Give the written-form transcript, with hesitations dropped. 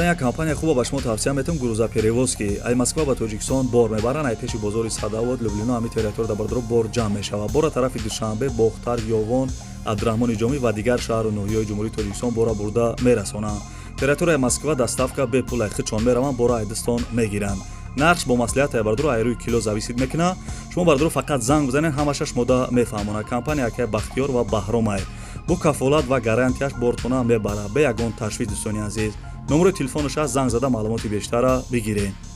омадан як компания хубо ба шумо тавсия метавом грузоперевоз ки ай Москва ба Тоҷикистон бор мебаранд, ай пеши бозори Садовод, Люблино ҳамин территорияда бардор бор ҷамъ мешавад. Бора тарафи Душанбе, Бохтар, Ёвон, Абдурахмони Ҷомӣ ва дигар шаҳру ноҳияҳои Ҷумҳурии Тоҷикистон бора бурда мерасонанд. Территорияи Москва доставка бепул ай хичон мераванд, бора ай Дистон мегиранд. нарш бо маслиҳати ай бардор ай рӯи кило зависид мекунад. Шумо бардор фақат занг бизанед, ҳамаша шумода мефаҳмонад. Компания ки Бахтиёр ва Баҳром ай бо кафолат ва гарантияш бортхона мебарад бе ягон ташвиш. дӯстони азиз, номери телефонаш аст, занг зада маълумоти бештара бигиред.